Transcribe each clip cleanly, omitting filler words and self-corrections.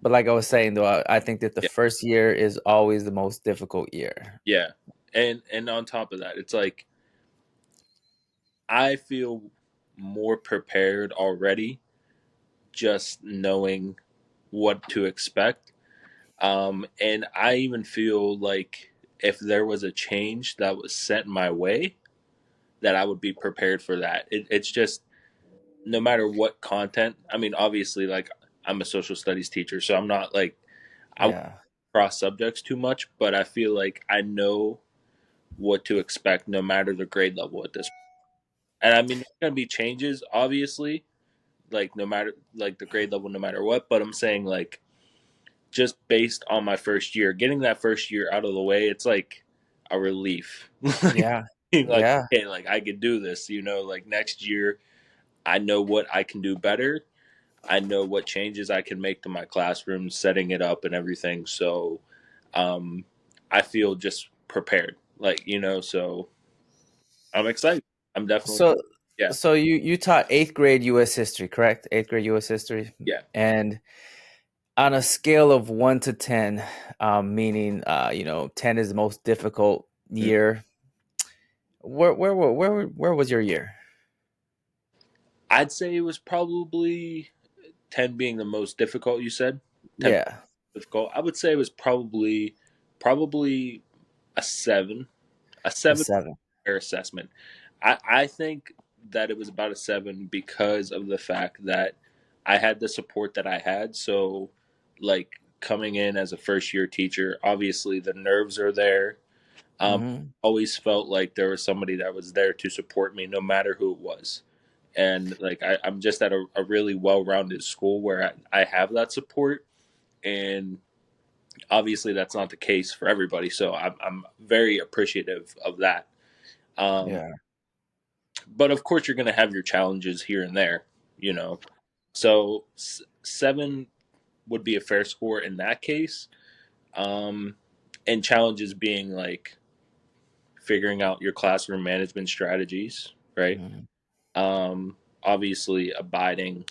But like I was saying though, I think that the Yeah, first year is always the most difficult year. yeah. And on top of that, it's like I feel more prepared already just knowing what to expect. And I even feel like if there was a change that was set in my way, that I would be prepared for that. It's just no matter what content. I mean, obviously, like I'm a social studies teacher, so I'm not like I won't Yeah. cross subjects too much, but I feel like I know what to expect no matter the grade level at this. And I mean, there's gonna be changes, obviously, like no matter like the grade level, no matter what. But I'm saying like just based on my first year, getting that first year out of the way, it's like a relief. like, Yeah. like Yeah. okay, like I could do this. Like next year, I know what I can do better. I know what changes I can make to my classroom, setting it up and everything. So, um, I feel just prepared. So I'm excited. I'm definitely, So yeah, so you taught eighth grade US history, correct? Eighth grade US history. yeah. And on a scale of 1 to 10, meaning 10 is the most difficult Mm. year. Where was your year? I'd say it was probably 10 being the most difficult. You said 10 Yeah, difficult. I would say it was probably a seven, a a seven seven. fair assessment. I think that it was about a seven because of the fact that I had the support that I had. So, like coming in as a first year teacher, obviously the nerves are there. Hmm. Always felt like there was somebody that was there to support me, no matter who it was. And like I'm just at a really well rounded school where I have that support. And obviously that's not the case for everybody. So I'm very appreciative of that. Um, Yeah. but of course, you're going to have your challenges here and there, you know. So seven would be a fair score in that case. Um, and challenges being like figuring out your classroom management strategies, right? Mhm. Obviously, abiding,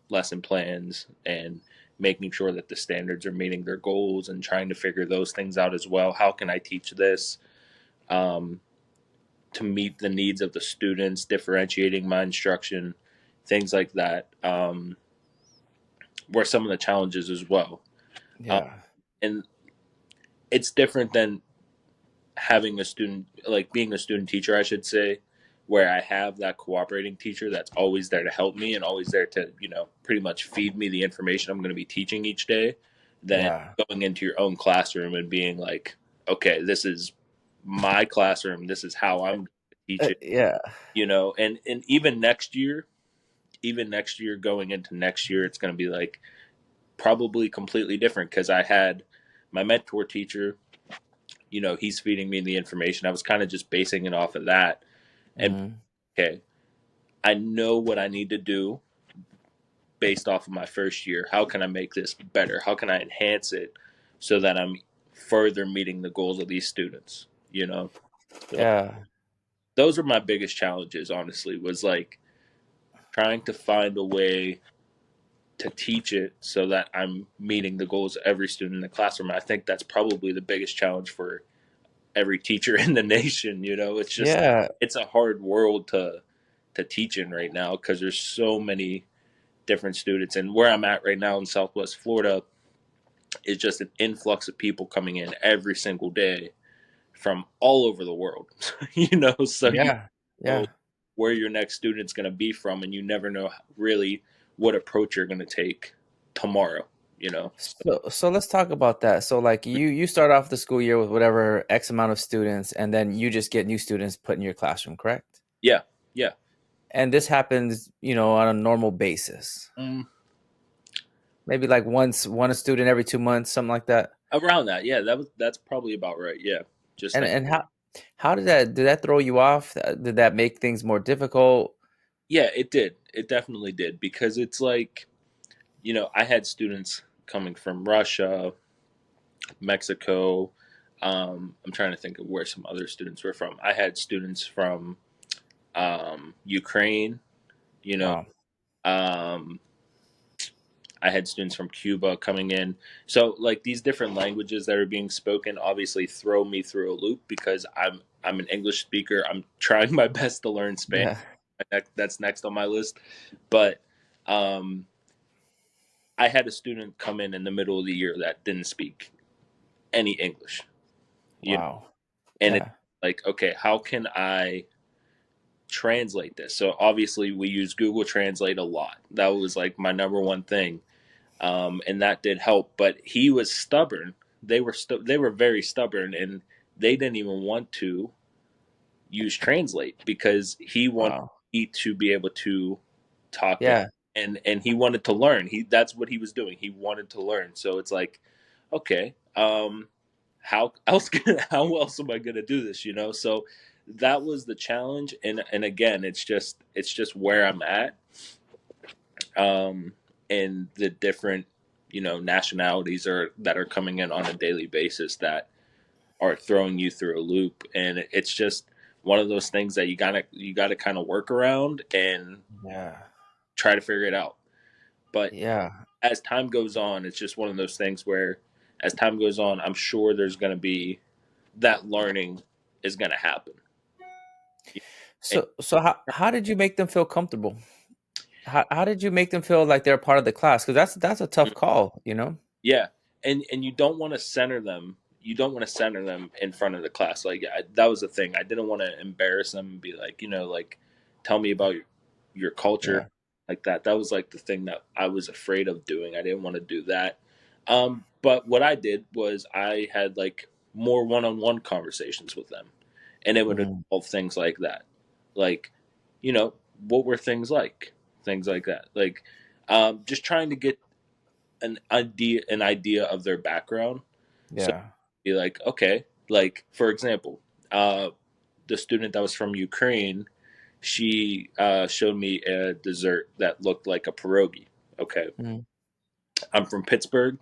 lesson plans and making sure that the standards are meeting their goals and trying to figure those things out as well. How can I teach this? Um, to meet the needs of the students, differentiating my instruction, things like that, were some of the challenges as well. Um, Yeah. and it's different than having a student, like being a student teacher, I should say, where I have that cooperating teacher that's always there to help me and always there to, pretty much feed me the information I'm going to be teaching each day, than Yeah. going into your own classroom and being like, okay, this is my classroom. This is how I'm going to teach it, Yeah. and even next year going into next year, it's going to be like probably completely different because I had my mentor teacher, he's feeding me the information. I was kind of just basing it off of that. And Hmm. okay, I know what I need to do based off of my first year. How can I make this better? How can I enhance it so that I'm further meeting the goals of these students? So Yeah. those are my biggest challenges, honestly, was like trying to find a way to teach it so that I'm meeting the goals of every student in the classroom. I think that's probably the biggest challenge for every teacher in the nation. It's just Yeah. it's a hard world to teach in right now because there's so many different students. And where I'm at right now in Southwest Florida is just an influx of people coming in every single day from all over the world. So you Yeah. know Yeah. where your next student's going to be from, and you never know really what approach you're going to take tomorrow. So let's talk about that. So like you start off the school year with whatever X amount of students, and then you just get new students put in your classroom, correct? Yeah, yeah. And this happens, on a normal basis. Mm, Maybe like one student every 2 months, something like that. around that, yeah. That's probably about right. Yeah, just And that. and how did that throw you off? Did that make things more difficult? Yeah, it did. It definitely did because it's like I had students coming from Russia, Mexico. I'm trying to think of where some other students were from. I had students from Ukraine. You know, Wow. um, I had students from Cuba coming in. So like these different languages that are being spoken obviously throw me through a loop because I'm an English speaker. I'm trying my best to learn Spanish. Yeah. That's next on my list. But um, I had a student come in the middle of the year that didn't speak any English, you know, Wow. and it's Yeah. like, okay, how can I translate this? So obviously we use Google Translate a lot. That was like my number one thing, and that did help. But he was stubborn. They were very stubborn, and they didn't even want to use Translate because he wanted Wow. me to be able to talk to him, Yeah. and he wanted to learn. That's what he was doing. He wanted to learn. So it's like, okay, how else am I gonna do this? So that was the challenge, and again, it's just where I'm at, um, and the different nationalities that are coming in on a daily basis that are throwing you through a loop, and it's just one of those things that you gotta kind of work around and Yeah. try to figure it out. But Yeah. as time goes on, it's just one of those things where as time goes on, I'm sure there's going to be that learning is going to happen. And So how did you make them feel comfortable? How did you make them feel like they're part of the class? Because that's a tough call, you know? yeah, and you don't want to center them. You don't want to center them in front of the class. Like that was the thing. I didn't want to embarrass them and be like, like, tell me about your culture, Yeah. like that. That was like the thing that I was afraid of doing. I didn't want to do that. But what I did was I had like more one-on-one conversations with them, and it would Mhm. involve things like that, like, what were things like that, like, just trying to get an idea of their background. So Yeah. be like, okay, like for example, uh, the student that was from Ukraine, she showed me a dessert that looked like a pierogi. Okay, Mhm. I'm from Pittsburgh.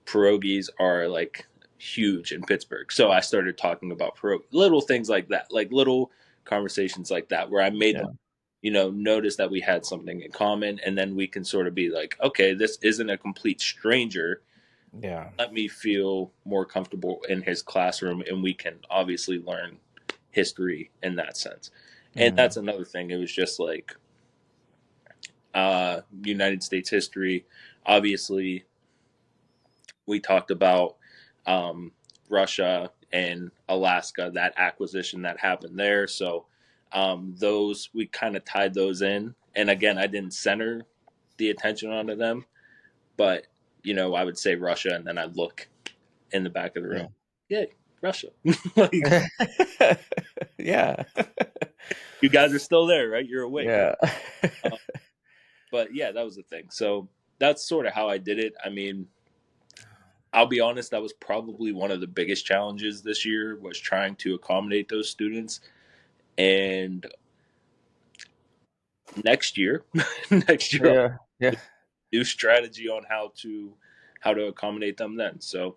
Pierogies are like huge in Pittsburgh, so I started talking about pierogi, little things like that, like little conversations like that, where I made them Yeah. notice that we had something in common, and then we can sort of be like, okay, this isn't a complete stranger. Yeah. Let me feel more comfortable in his classroom, and we can obviously learn history in that sense. And that's Mm. another thing. It was just like United States history. Obviously, we talked about um, Russia and Alaska, that acquisition that happened there. So those we kind of tied those in. And again, I didn't center the attention onto them, but I would say Russia, and then I'd look in the back of the room. Yeah. Yeah, Russia. Like, Yeah. you guys are still there, right? You're awake. Yeah. Uh, but yeah, that was the thing. So that's sort of how I did it. I mean, I'll be honest, that was probably one of the biggest challenges this year was trying to accommodate those students. And next year, next year, I'll Yeah. Yeah. new strategy on how to accommodate them then. So,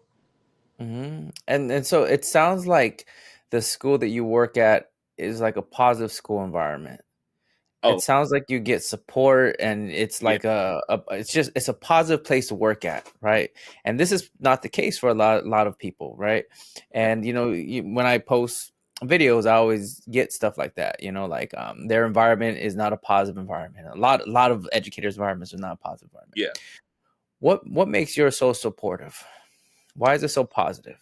And so it sounds like the school that you work at is like a positive school environment. It oh sounds like you get support and it's yeah, like it's a positive place to work at, right? And this is not the case for a lot of people, right? yeah, And when I post videos, I always get stuff like that, like their environment is not a positive environment. A lot of educators' environments are not a positive environment. yeah. What makes yours so supportive? Why is it so positive?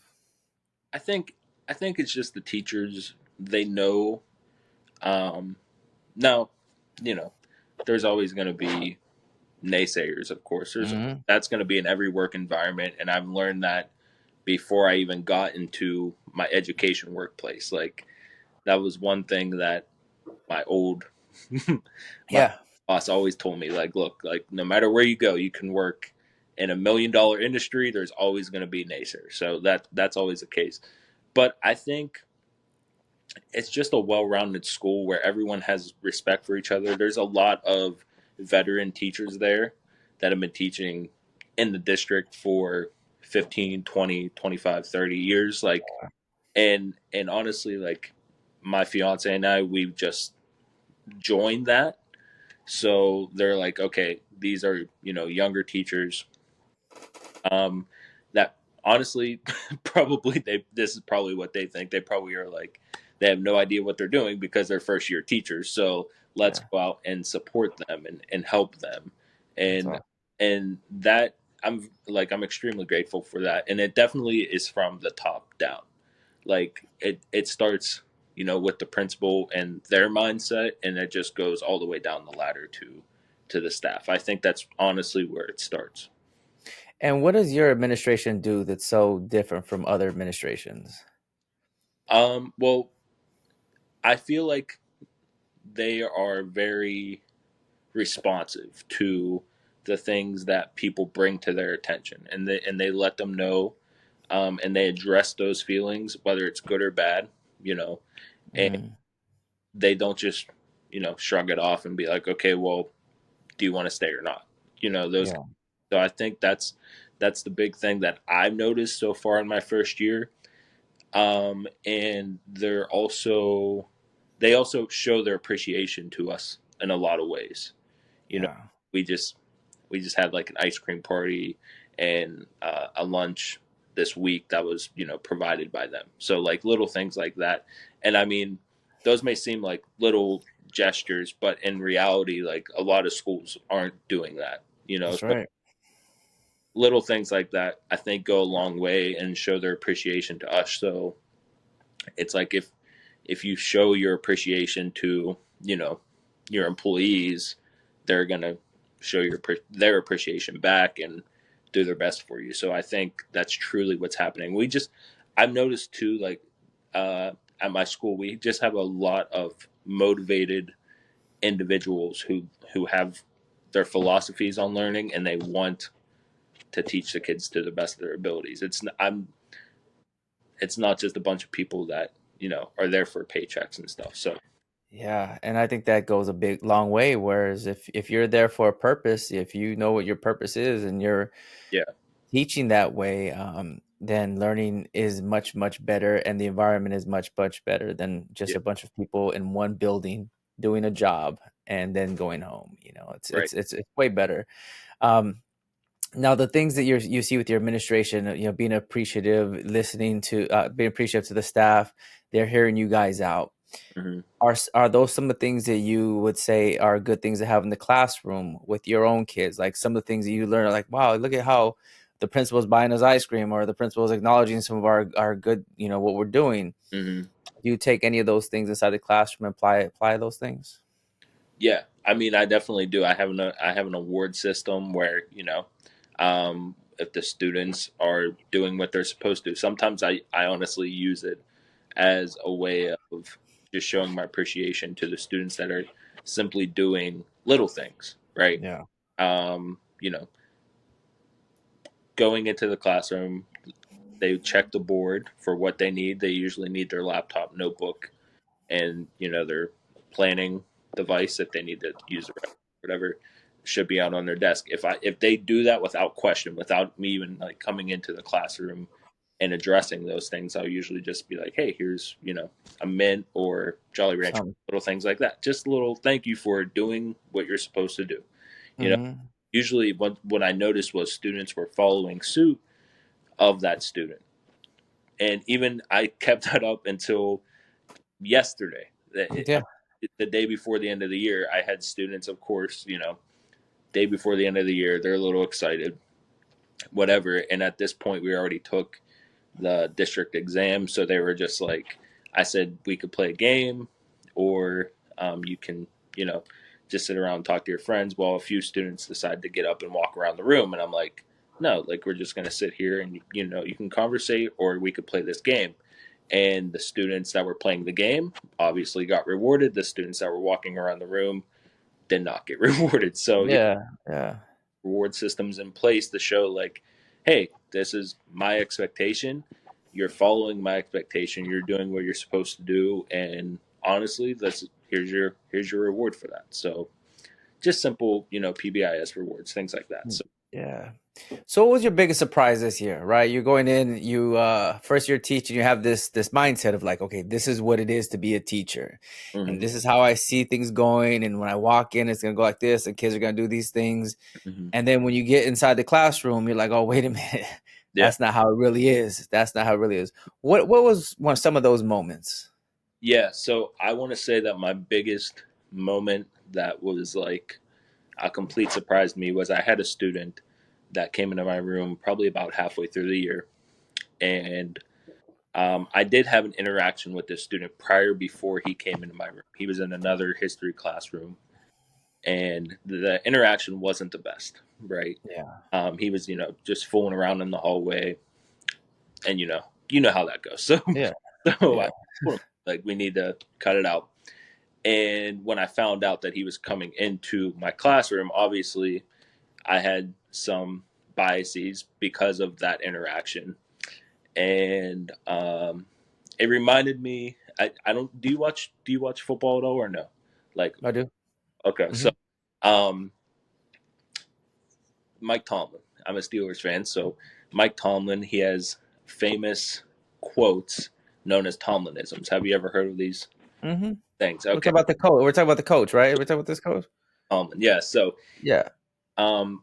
I think I think it's just the teachers. They know. Um, now, you know, there's always going to be naysayers, of course. Hmm. That's going to be in every work environment, and I've learned that before I even got into my education workplace. Like that was one thing that my old my Yeah. boss always told me. Like, look, like no matter where you go, you can work in $1 million industry. There's always going to be naysayers, so that's always the case. But I think it's just a well-rounded school where everyone has respect for each other. There's a lot of veteran teachers there that have been teaching in the district for 15, 20, 25, 30 years, like, and honestly, like, my fiance and I, we've just joined that, So they're like, okay, these are, younger teachers, um, that honestly, probably this is probably what they think. They probably are like, they have no idea what they're doing because they're first year teachers. So let's Yeah, go out and support them and help them. that's And, awesome. and that I'm extremely grateful for that. And it definitely is from the top down. Like it starts, with the principal and their mindset, and it just goes all the way down the ladder to the staff. I think that's honestly where it starts. And what does your administration do that's so different from other administrations? Well, I feel like they are very responsive to the things that people bring to their attention, and they let them know, and they address those feelings, whether it's good or bad, you know, and Mm, they don't just, shrug it off and be like, okay, well, do you want to stay or not? Those. yeah, So I think that's the big thing that I've noticed so far in my first year. And they also show their appreciation to us in a lot of ways. You know, yeah. we just we just had like an ice cream party and a lunch this week that was provided by them. So like little things like that, and I mean, those may seem like little gestures, but in reality, like a lot of schools aren't doing that. That's So right. little things like that I think go a long way and show their appreciation to us. So it's like if you show your appreciation to your employees, they're gonna show their appreciation back and do their best for you. So I think that's truly what's happening. I've noticed too, like uh, at my school, we just have a lot of motivated individuals who have their philosophies on learning, and they want to teach the kids to the best of their abilities. It's not just a bunch of people that are there for paychecks and stuff. So Yeah, and I think that goes a big long way. Whereas if you're there for a purpose, if you know what your purpose is, and you're yeah, teaching that way, then learning is much better, and the environment is much better than just yeah, a bunch of people in one building doing a job and then going home. right. It's way better. Um, Now, the things that you see with your administration, being appreciative, being appreciative to the staff, they're hearing you guys out. Hmm. Are those some of the things that you would say are good things to have in the classroom with your own kids? Like some of the things that you learn, are like, wow, look at how the principal's buying us ice cream, or the principal's acknowledging some of our good, what we're doing. Hmm. Do you take any of those things inside the classroom and apply those things? Yeah, I mean, I definitely do. I have an award system where if the students are doing what they're supposed to. Sometimes I honestly use it as a way of just showing my appreciation to the students that are simply doing little things, right? Yeah, Um, you know, Going into the classroom, they check the board for what they need. They usually need their laptop, notebook, and their planning device that they need to use, whatever should be out on their desk. If they do that without question, without me even like coming into the classroom and addressing those things, I'll usually just be like, hey, here's a mint or Jolly Rancher, some. little things like that. Just a little thank you for doing what you're supposed to do. You know, Hmm. Usually what I noticed was students were following suit of that student, and even I kept that up until yesterday. Yeah, The day before the end of the year, I had students, of course, day before the end of the year, they're a little excited, whatever. And at this point, we already took the district exam, so they were just like, I said we could play a game, or you can, you know, just sit around and talk to your friends. While a few students decide to get up and walk around the room, and I'm like, no, like we're just gonna sit here and you can conversate, or we could play this game. And the students that were playing the game obviously got rewarded. The students that were walking around the room did not get rewarded. So yeah, yeah. reward systems in place to show like, hey, this is my expectation. You're following my expectation. You're doing what you're supposed to do, and honestly, here's your reward for that. So just simple, PBIS rewards, things like that. So Yeah. So what was your biggest surprise this year, right? You're going in, you first year teaching, you have this mindset of like, okay, this is what it is to be a teacher. Hmm. And this is how I see things going. And when I walk in, it's gonna go like this, and kids are gonna do these things. Hmm. And then when you get inside the classroom, you're like, oh, wait a minute. Yeah. That's not how it really is. That's not how it really is. What was one some of those moments? Yeah. So I want to say that my biggest moment that was like a complete surprise to me was I had a student that came into my room probably about halfway through the year. And I did have an interaction with this student prior before he came into my room. He was in another history classroom, and the interaction wasn't the best, right? Yeah. He was, just fooling around in the hallway, and you know how that goes. So, Yeah. so I Yeah. told him like we need to cut it out. And when I found out that he was coming into my classroom, obviously I had some biases because of that interaction, and it reminded me. I don't. Do you watch football at all or no? Like, I do. okay, so Hmm. um, Mike Tomlin. I'm a Steelers fan, so Mike Tomlin, he has famous quotes known as Tomlinisms. Have you ever heard of these Hmm. things? We're Okay, talking about the coach. We're talking about the coach, right? We're talking about this coach. Tomlin. Yeah. So Yeah.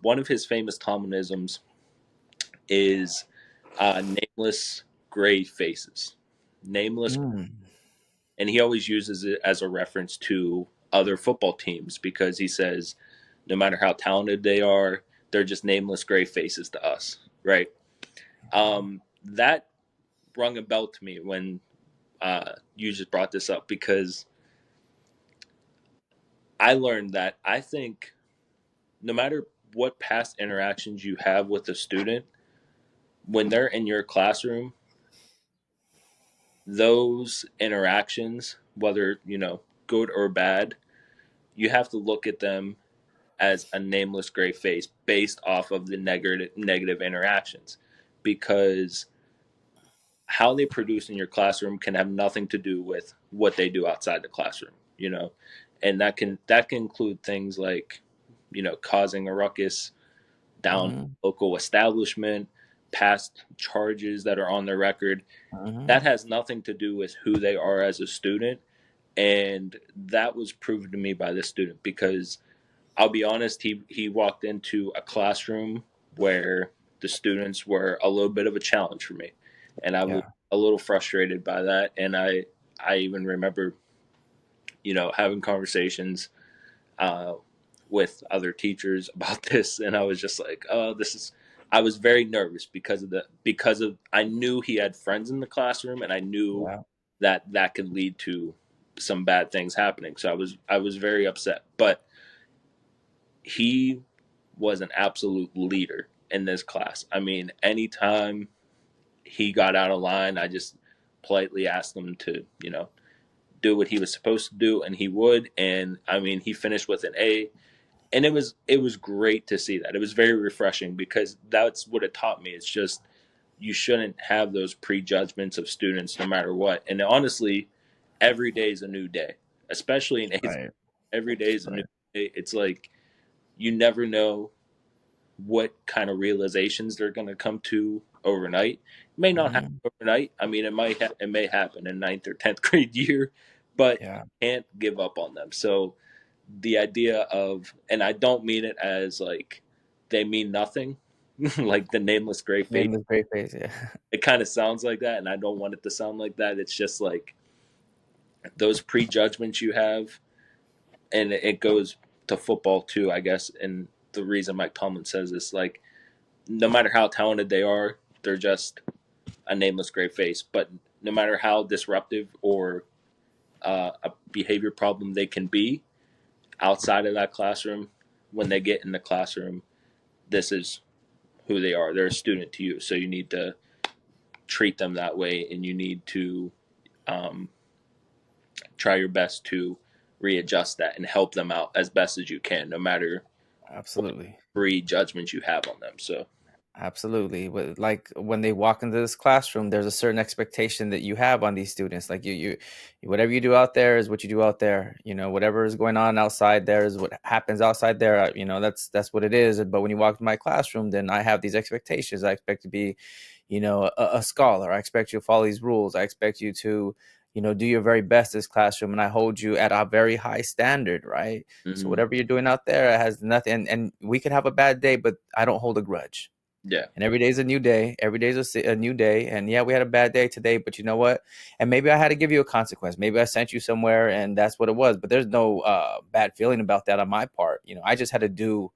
one of his famous Tomlinisms is nameless gray faces. Nameless, Mm. and he always uses it as a reference to other football teams because he says no matter how talented they are, they're just nameless gray faces to us, right? That rung a bell to me when you just brought this up because I learned that I think no matter what past interactions you have with a student, when they're in your classroom, those interactions, whether good or bad, you have to look at them as a nameless gray face based off of the negative interactions, because how they produce in your classroom can have nothing to do with what they do outside the classroom, and that can include things like causing a ruckus down Hmm. local establishment, past charges that are on their record. Hmm. That has nothing to do with who they are as a student, and that was proven to me by this student because I'll be honest, he walked into a classroom where the students were a little bit of a challenge for me, and I was Yeah. a little frustrated by that. And I even remember having conversations uh, with other teachers about this, and I was just like, oh, this is. I was very nervous because of I knew he had friends in the classroom, and I knew Yeah. that could lead to some bad things happening. So I was very upset, but he was an absolute leader in this class. I mean, anytime he got out of line, I just politely asked him to, do what he was supposed to do, and he would. And I mean, he finished with an A, and it was great to see that. It was very refreshing because that's what it taught me. It's just you shouldn't have those prejudgments of students, no matter what. And honestly, every day is a new day, especially in eighth. Right. Every day is a new Right. day. It's like you never know what kind of realizations they're going to come to overnight. It may not happen Hmm. overnight. I mean, it may happen in ninth or 10th grade year, but Yeah. you can't give up on them. So the idea of, and I don't mean it as like they mean nothing, like the nameless gray face. Name this great face. Yeah. It kind of sounds like that, and I don't want it to sound like that. It's just like those prejudgments you have, and it goes to football too, I guess. And the reason Mike Tomlin says this, like, no matter how talented they are, they're just a nameless gray face. But no matter how disruptive or a behavior problem they can be outside of that classroom, when they get in the classroom, this is who they are. They're a student to you, so you need to treat them that way, and you need to um, try your best to readjust that and help them out as best as you can, no matter what Absolutely. prejudgments you have on them. So, Absolutely. But like when they walk into this classroom, there's a certain expectation that you have on these students. Like whatever you do out there is what you do out there. You know, whatever is going on outside there is what happens outside there. You know, that's what it is. But when you walk to my classroom, then I have these expectations. I expect to be, you know, a scholar. I expect you to follow these rules. I expect you to, you know, do your very best in this classroom, and I hold you at a very high standard, right? So Hmm. whatever you're doing out there has nothing. And we could have a bad day, but I don't hold a grudge, Yeah. and every day is a new day. Every day is a new day. And yeah, we had a bad day today, but you know what? And maybe I had to give you a consequence. Maybe I sent you somewhere, and that's what it was. But there's no bad feeling about that on my part. You know, I just had to do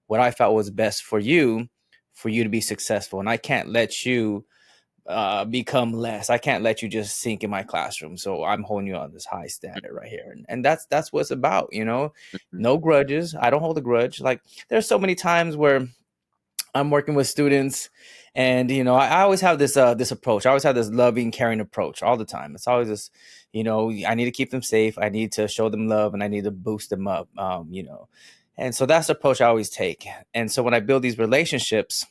what I felt was best for you to be successful. And I can't let you become less. I can't let you just sink in my classroom. So I'm holding you on this high standard right here. And that's what it's about. You know, Hmm. no grudges. I don't hold a grudge. Like there's so many times where I'm working with students, and you know, I always have this approach. I always have this loving, caring approach all the time. It's always this, you know, I need to keep them safe. I need to show them love, and I need to boost them up. You know, and so that's the approach I always take. And so when I build these relationships,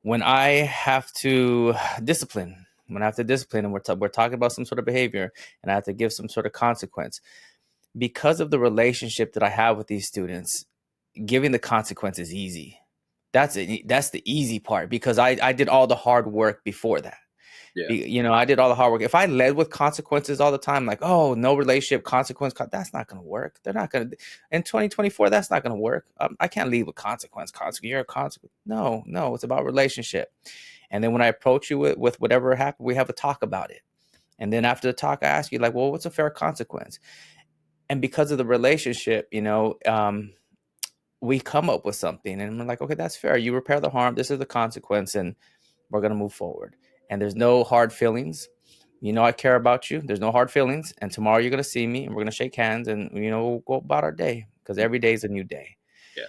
when I have to discipline, when I have to discipline, and we're talking about some sort of behavior, and I have to give some sort of consequence because of the relationship that I have with these students, giving the consequence is easy. That's it. That's the easy part because I did all the hard work before that. Yeah. You know, I did all the hard work. If I led with consequences all the time, like, oh, no relationship, consequence, that's not going to work. They're not going to, in 2024, that's not going to work. I can't lead with consequence. Consequence, you're a consequence. No, no, it's about relationship. And then when I approach you with whatever happened, we have a talk about it. And then after the talk, I ask you, like, well, what's a fair consequence? And because of the relationship, you know, we come up with something and we're like, okay, that's fair. You repair the harm. This is the consequence. And we're going to move forward. And there's no hard feelings. You know, I care about you. There's no hard feelings. And tomorrow you're going to see me and we're going to shake hands and, you know, we'll go about our day because every day is a new day. Yeah.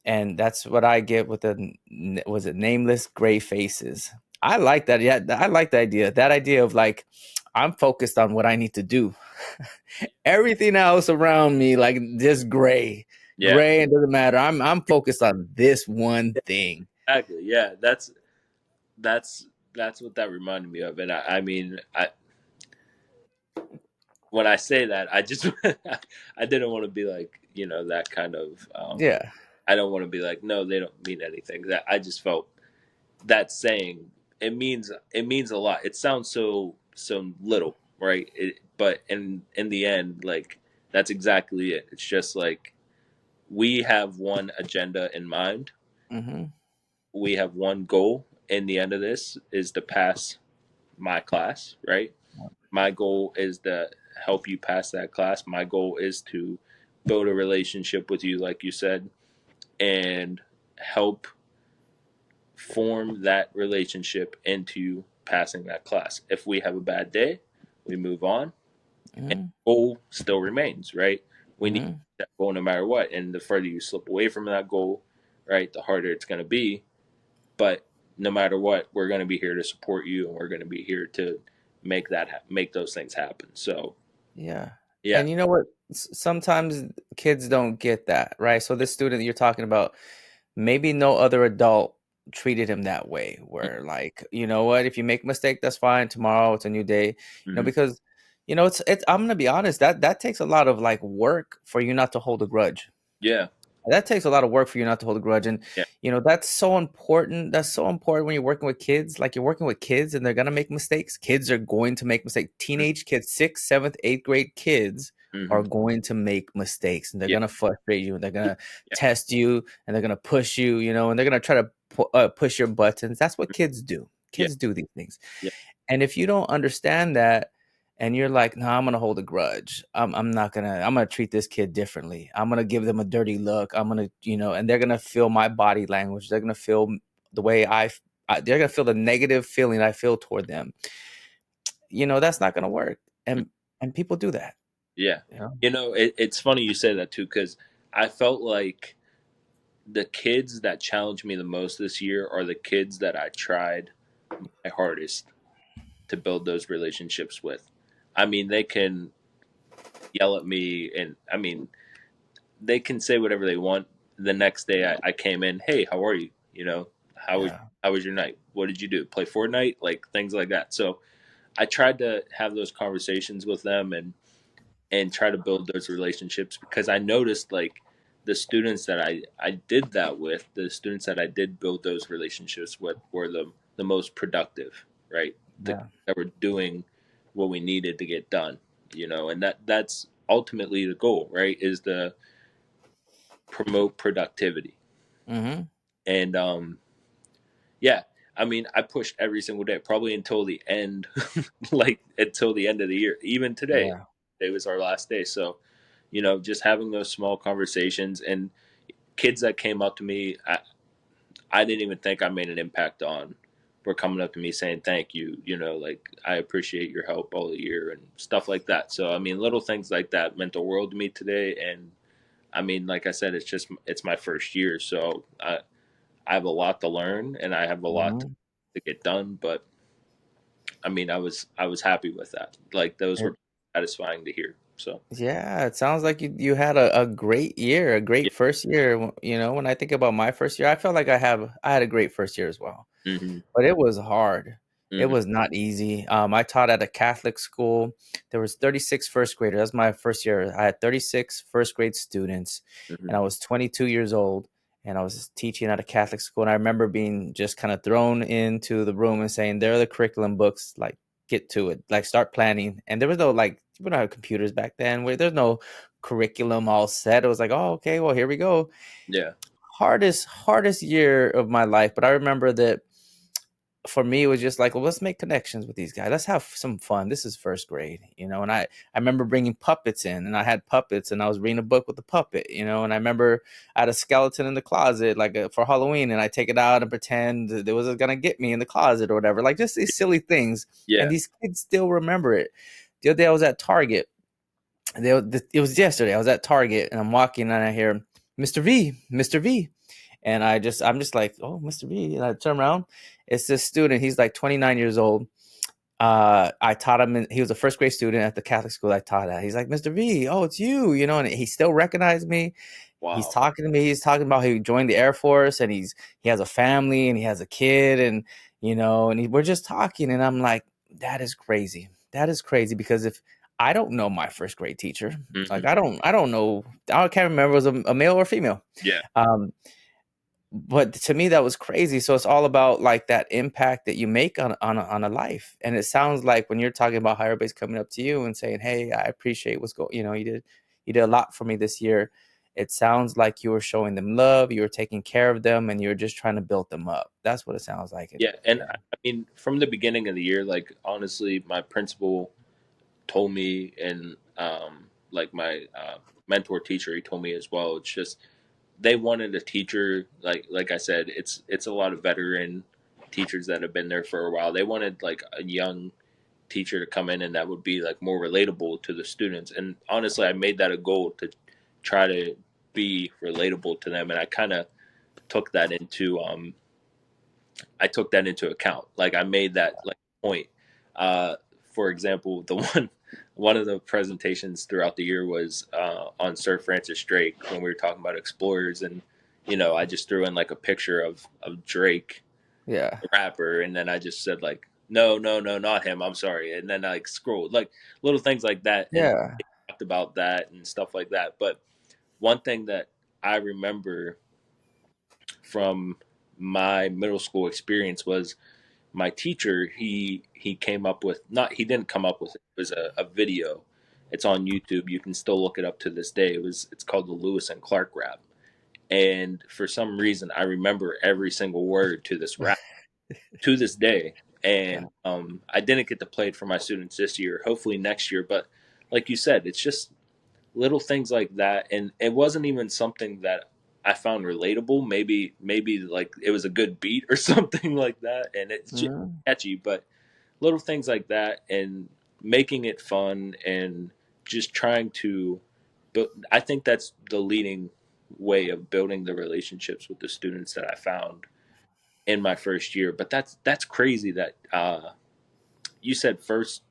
And that's what I get with the, was it nameless gray faces? I like that. Yeah. I like the idea. That idea of like, I'm focused on what I need to do. Everything else around me, like just gray, Yeah. gray. It doesn't matter. I'm focused on this one thing. Exactly. Yeah. That's that's what that reminded me of. And I mean, when I say that, I just I didn't want to be like, you know, that kind of. Yeah. I don't want to be like, no, they don't mean anything. That I just felt that saying it means a lot. It sounds so little, right? But in the end, like that's exactly it. It's just like we have one agenda in mind. Hmm. We have one goal. In the end of this is to pass my class, right? My goal is to help you pass that class. My goal is to build a relationship with you, like you said, and help form that relationship into passing that class. If we have a bad day, we move on, and Hmm. the goal still remains, right? We need Hmm. that goal no matter what. And the further you slip away from that goal, right, the harder it's going to be. But no matter what, we're going to be here to support you, and we're going to be here to make those things happen. So Yeah. yeah. And you know what? Sometimes kids don't get that, right? So this student that you're talking about, maybe no other adult treated him that way, where like, you know what, if you make a mistake, that's fine. Tomorrow it's a new day. You know, Mm-hmm. because you know, it's I'm gonna be honest, that takes a lot of like work for you not to hold a grudge. Yeah. That takes a lot of work for you not to hold a grudge. And, Yeah. you know, that's so important. That's so important when you're working with kids. Like you're working with kids and they're going to make mistakes. Kids are going to make mistakes. Teenage kids, sixth, seventh, eighth grade kids Mm-hmm. are going to make mistakes and they're Yeah. going to frustrate you and they're going to Yeah. test you and they're going to push you, you know, and they're going to try to push your buttons. That's what kids do. Yeah. Kids do these things. Yeah. And if you don't understand that, and you're like, no, I'm gonna hold a grudge. I'm not gonna. I'm gonna treat this kid differently. I'm gonna give them a dirty look. I'm gonna, you know, and they're gonna feel my body language. They're gonna feel the way they're gonna feel the negative feeling I feel toward them. You know, that's not gonna work. And people do that. Yeah. You know. You know, it's funny you say that too, because I felt like the kids that challenged me the most this year are the kids that I tried my hardest to build those relationships with. I mean, they can yell at me, and I mean, they can say whatever they want. The next day, I came in, hey, how are you? You know, How was Yeah. how was your night? What did you do? Play Fortnite? Like things like that. So I tried to have those conversations with them and try to build those relationships because I noticed like the students that I did that with, the students that I did build those relationships with were the most productive, right? The Yeah. that were doing what we needed to get done, and that's ultimately the goal, right? Is to promote productivity. Hmm. And yeah, I mean, I pushed every single day, probably until the end, like until the end of the year. Even today, Yeah. it was our last day. So, just having those small conversations and kids that came up to me, I didn't even think I made an impact on, were coming up to me saying thank you, like I appreciate your help all the year and stuff like that. So, I mean, little things like that meant the world to me today. And I mean, like I said, it's my first year. So I have a lot to learn and I have a lot Hmm. to get done, but I mean, I was happy with that. Like those were satisfying to hear. So Yeah, it sounds like you had a great year, a yeah. great first year. When I think about my first year, I felt like I had a great first year as well. Hmm. But it was hard. It Hmm. was not easy. I taught at a Catholic school. There was 36 first graders. That's my first year. I had 36 first grade students, Hmm. and I was 22 years old, and I was teaching at a Catholic school. And I remember being just kind of thrown into the room and saying, "There are the curriculum books. Like, get to it. Like, start planning." And there was no like, we don't have computers back then. Where there's no curriculum all set. It was like, "Oh, okay. Well, here we go." Yeah. Hardest year of my life. But I remember that for me it was just like, well, let's make connections with these guys, let's have some fun. This is first grade, and I remember bringing puppets in, and I had puppets, and I was reading a book with the puppet, and I remember I had a skeleton in the closet, like for Halloween, and I take it out and pretend that it was gonna get me in the closet or whatever, like just these silly things. And Yeah. these kids still remember it. The other day I was at Target. It was yesterday. I was at Target and I'm walking and I hear Mr. V, Mr. V. And I'm just like, oh, Mr. V. And I turn around. It's this student. He's like 29 years old. I taught him. He was a first grade student at the Catholic school I taught at. He's like, Mr. V, oh, it's you, and he still recognized me. He's Wow. talking to me. He's talking about how he joined the Air Force and he has a family and he has a kid and we're just talking and I'm like, that is crazy. That is crazy because if I don't know my first grade teacher, like Hmm. I don't know, I can't remember if it was a male or female. Yeah. Um, but to me that was crazy. So it's all about like that impact that you make on a life. And it sounds like when you're talking about higher base coming up to you and saying, hey, I appreciate what's going, you did a lot for me this year. It sounds like you were showing them love, you were taking care of them, and you're just trying to build them up. That's what it sounds like. And Yeah. And yeah. I mean, from the beginning of the year, like honestly, my principal told me, and like my mentor teacher, he told me as well. It's just they wanted a teacher, like I said, it's a lot of veteran teachers that have been there for a while. They wanted like a young teacher to come in and that would be like more relatable to the students. And honestly, I made that a goal to try to be relatable to them, and I kind of took that into account. Like I made that like point. Uh, for example, the one of the presentations throughout the year was on Sir Francis Drake when we were talking about explorers, and I just threw in like a picture of Drake, Yeah. the rapper, and then I just said like, no, no, no, not him. I'm sorry, and then I like scrolled like little things like that, and Yeah. talked about that and stuff like that. But one thing that I remember from my middle school experience was my teacher. He came up with, not he didn't come up with it, it was a video. It's on YouTube, you can still look it up to this day. It's called the Lewis and Clark rap, and for some reason I remember every single word to this rap to this day. Yeah. And I didn't get to play it for my students this year, hopefully next year. But like you said, it's just little things like that, and it wasn't even something that I found relatable. Maybe like it was a good beat or something like that, and it's just Mhm. catchy. But little things like that, and making it fun, and just trying to build. I think that's the leading way of building the relationships with the students that I found in my first year. But that's crazy that you said first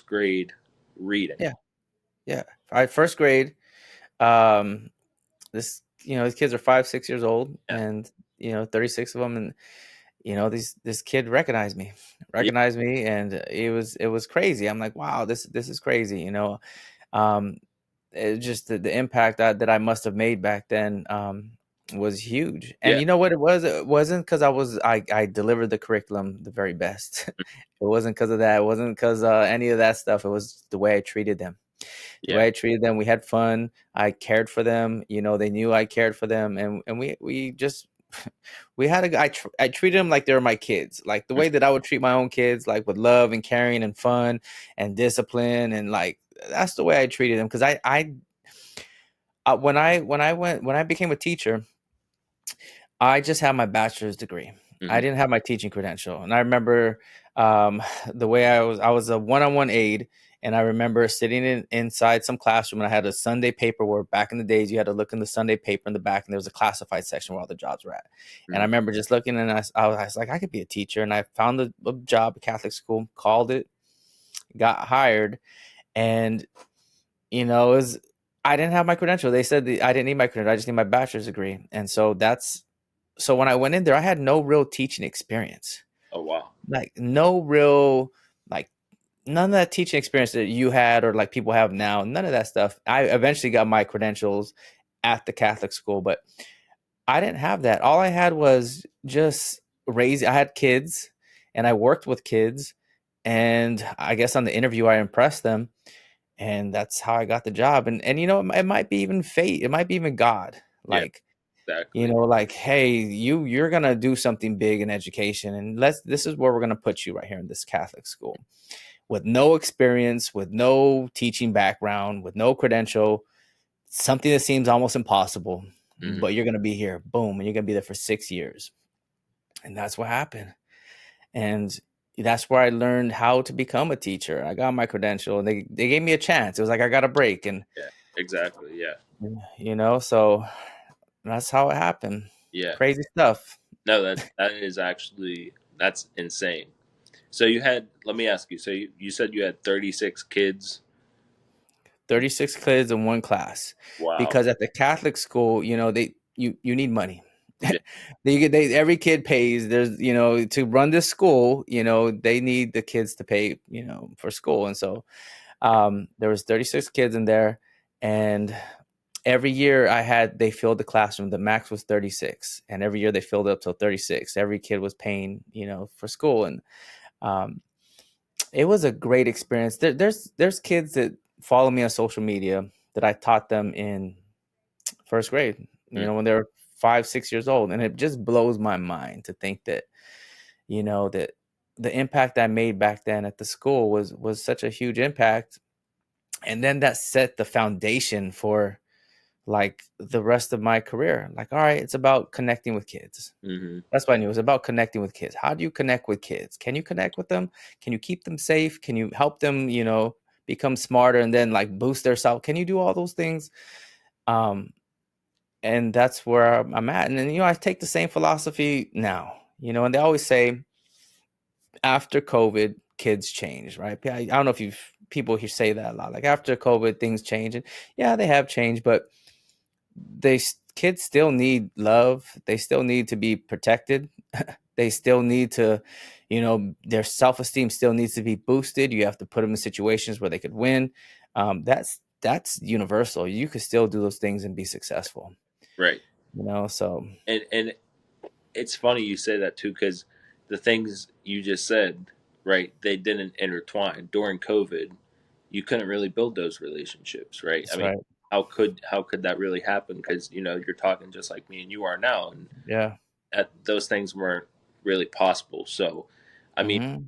grade reading. Yeah. Yeah. All right, first grade. These kids are 5, 6 years old, Yeah. and 36 of them. this kid Yeah. recognized me, and it was crazy. I'm like, wow, this is crazy. Um, it just the impact that I must have made back then was huge. And Yeah. you know what it was? It wasn't because I delivered the curriculum the very best. It wasn't because of that. It wasn't because any of that stuff. It was the way I treated them. The Yeah. way I treated them. We had fun. I cared for them. They knew I cared for them, and we just we had a I treated them like they were my kids, like the Mm. way that I would treat my own kids, like with love and caring and fun and discipline, and like that's the way I treated them. Because when I became a teacher, I just had my bachelor's degree. I Mhm. didn't have my teaching credential, and I remember um, the way I was a one-on-one aide, and I remember sitting inside some classroom, and I had a Sunday paper where back in the days you had to look in the Sunday paper in the back, and there was a classified section where all the jobs were at. And I Mhm. remember just looking, and I was like, I could be a teacher, and I found a job at Catholic school, called it, got hired, and it was. I didn't have my credential. They said I didn't need my credential. I just need my bachelor's degree, and so when I went in there, I had no real teaching experience. Oh wow. Like no real like none of that teaching experience that you had or like people have now, none of that stuff. I eventually got my credentials at the Catholic school, but I didn't have that. All I had was just raising I had kids and I worked with kids, and I guess on the interview I impressed them, and that's how I got the job. And it might be even fate. It might be even God. Yeah. Like Exactly. like, hey, you're gonna do something big in education, and this is where we're gonna put you right here in this Catholic school with no experience, with no teaching background, with no credential, something that seems almost impossible, Mhm. but you're gonna be here, boom, and you're gonna be there for 6 years. And that's what happened. And that's where I learned how to become a teacher. I got my credential, and they gave me a chance. It was like I got a break, and Yeah. Exactly. Yeah. so that's how it happened. Yeah. Crazy stuff. No, that is actually that's insane. So you had let me ask you. So you said you had 36 kids. 36 kids in one class, Wow. because at the Catholic school, you need money. Yeah. Every kid pays. There's to run this school, they need the kids to pay, for school. And so there was 36 kids in there, and every year they filled the classroom. The max was 36, and every year they filled it up till 36. Every kid was paying, for school. And um it was a great experience. There's kids that follow me on social media that I taught them in first grade, Mm. when they're 5, 6 years old, and it just blows my mind to think that the impact I made back then at the school was such a huge impact, and then that set the foundation for like the rest of my career. Like, all right, it's about connecting with kids. Mhm. That's what I knew. It was about connecting with kids. How do you connect with kids? Can you connect with them? Can you keep them safe? Can you help them, become smarter and then like boost their self? Can you do all those things? Um, and that's where I'm at. And then, I take the same philosophy now, and they always say after COVID, kids change, right? I don't know if people here say that a lot. Like after COVID, things change. And yeah, they have changed, but kids still need love. They still need to be protected. They still need to, their self-esteem still needs to be boosted. You have to put them in situations where they could win. That's universal. You could still do those things and be successful. Right. So And it's funny you say that too because the things you just said, right? They didn't intertwine during COVID. You couldn't really build those relationships, right? I that's mean, right. how could that really happen? Because you're talking just like me and you are now, and Yeah. those things weren't really possible. So, I mean, Hmm.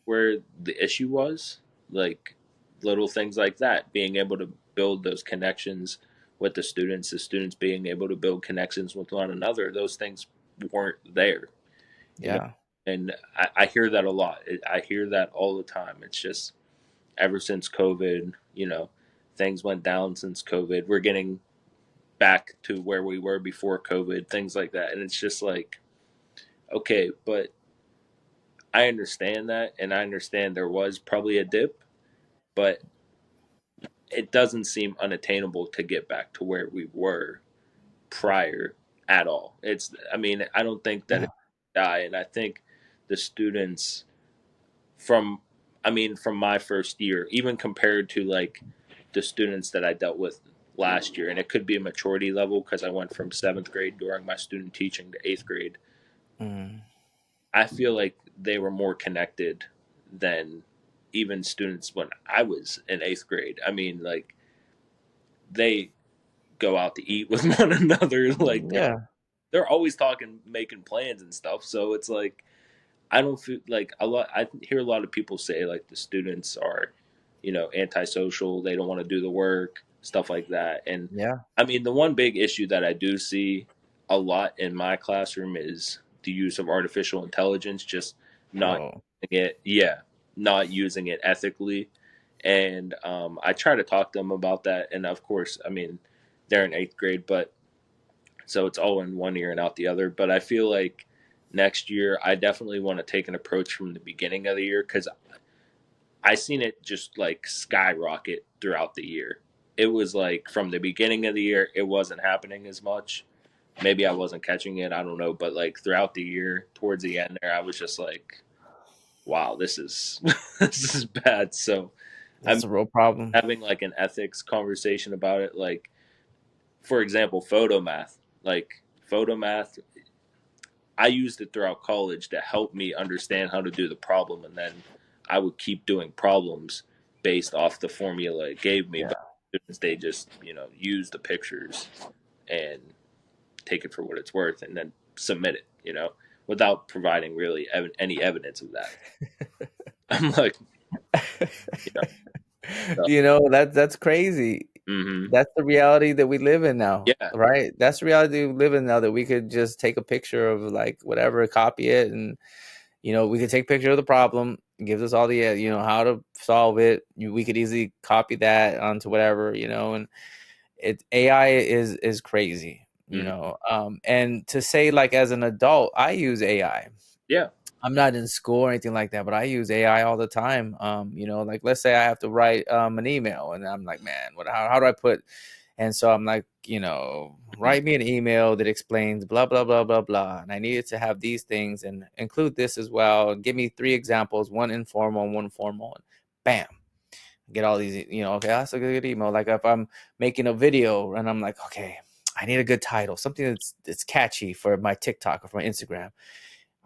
where the issue was, like little things like that, being able to build those connections with the students being able to build connections with one another, those things weren't there, you know. Yeah. And I hear that a lot. I hear that all the time. It's just ever since COVID, things went down since COVID. We're getting back to where we were before COVID, things like that. And it's just like, okay, but I understand that, and I understand there was probably a dip, but it doesn't seem unattainable to get back to where we were prior at all. I mean, I don't think that Yeah. it die, and I think the students from, I mean, from my first year, even compared to like the students that I dealt with last year. And it could be a maturity level because I went from seventh grade during my student teaching to eighth grade. Mm. I feel like they were more connected than even students when I was in eighth grade. I mean, like, they go out to eat with one another. Like, Yeah. they're always talking, making plans and stuff. So it's like, I don't feel like a lot. I hear a lot of people say like the students are, antisocial. They don't want to do the work, stuff like that. And Yeah. I mean, the one big issue that I do see a lot in my classroom is the use of artificial intelligence, just not Oh, using it. Yeah, not using it ethically. And I try to talk to them about that. And of course, I mean, they're in eighth grade, but so it's all in one ear and out the other. But I feel like next year I definitely want to take an approach from the beginning of the year because I seen it just like skyrocket throughout the year. It was like from the beginning of the year, it wasn't happening as much. Maybe I wasn't catching it. I don't know. But like throughout the year, towards the end there, I was just like, wow, this is this is bad. So I'm that's a real problem. having like an ethics conversation about it. Like, for example, photo math. Like, photo math, I used it throughout college to help me understand how to do the problem, and then I would keep doing problems based off the formula it gave me. But Yeah. students, they just use the pictures and take it for what it's worth, and then submit it, without providing really any evidence of that. I'm like, you know, so, That's crazy. mm-hmm. That's the reality that we live in now, Yeah, right? That's the reality we live in now, that we could just take a picture of like whatever, copy it, and we could take a picture of the problem. It gives us all the how to solve it. We could easily copy that onto whatever, and AI is crazy, mm-hmm. and to say, like, as an adult, I use AI. Yeah, I'm not in school or anything like that, but I use AI all the time. Like, let's say I have to write an email, and I'm like, man, how do I put? And so I'm like, mm-hmm. write me an email that explains blah blah blah blah blah, and I needed to have these things and include this as well. Give me three examples, one informal and one formal, and bam, get all these. Okay, that's a good email. Like if I'm making a video and I'm like, okay, I need a good title, something that's catchy for my TikTok or for my Instagram.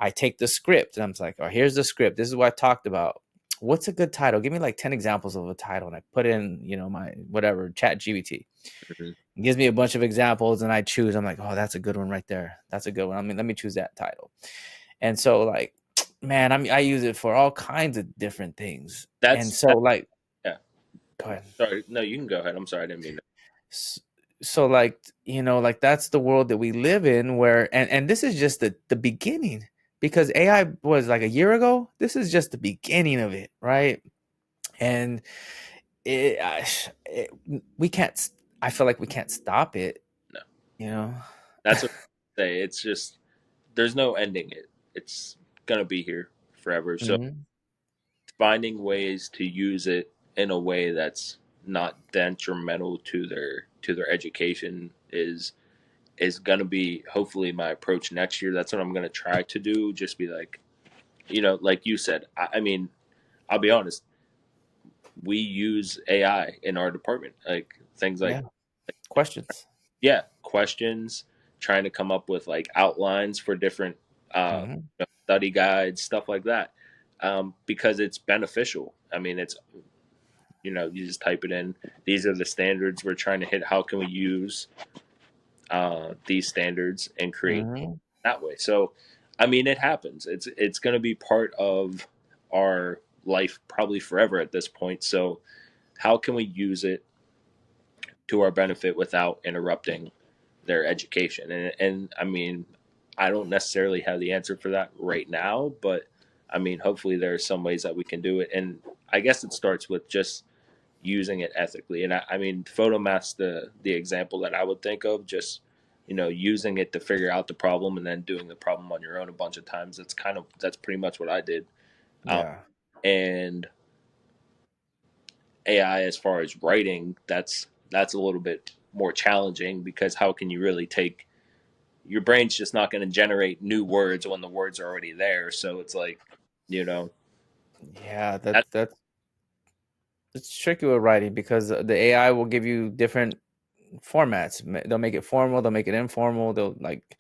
I take the script and I'm like, oh, here's the script. This is what I talked about. What's a good title? Give me like 10 examples of a title. And I put in, my whatever, chat GBT. Mm-hmm. It gives me a bunch of examples and I choose. I'm like, oh, that's a good one right there. That's a good one. I mean, let me choose that title. And so, like, man, I use it for all kinds of different things. And so, That's like, yeah. go ahead. Sorry, no, you can go ahead. I'm sorry, I didn't mean to. S- So, like, like that's the world that we live in, where and this is just the beginning, because AI was like a year ago. This is just the beginning of it, right? And it, I- it we can't. I feel like we can't stop it. No, You know. that's what I say. It's just there's no ending it. It's gonna be here forever. So Hmm. finding ways to use it in a way that's not detrimental to their education is gonna be hopefully my approach next year. That's what I'm gonna try to do. Just be like, like you said. I mean, I'll be honest. We use AI in our department, like things like Yeah. Questions. yeah, questions, trying to come up with like outlines for different Hmm. study guides, stuff like that, because it's beneficial. I mean, it's you just type it in. These are the standards we're trying to hit. How can we use these standards and create Hmm. that way? So, I mean, it happens. It's going to be part of our life probably forever at this point. So, how can we use it to our benefit without interrupting their education? And I mean, I don't necessarily have the answer for that right now, but I mean, hopefully there are some ways that we can do it. And I guess it starts with just using it ethically. And I mean, photomath's the example that I would think of. Just using it to figure out the problem and then doing the problem on your own a bunch of times. That's pretty much what I did. Um, Yeah. and AI, as far as writing, that's a little bit more challenging because how can you really take your brain's just not going to generate new words when the words are already there. So it's like, you know, Yeah, that, that's it's tricky with writing because the AI will give you different formats. They'll make it formal, they'll make it informal, they'll like,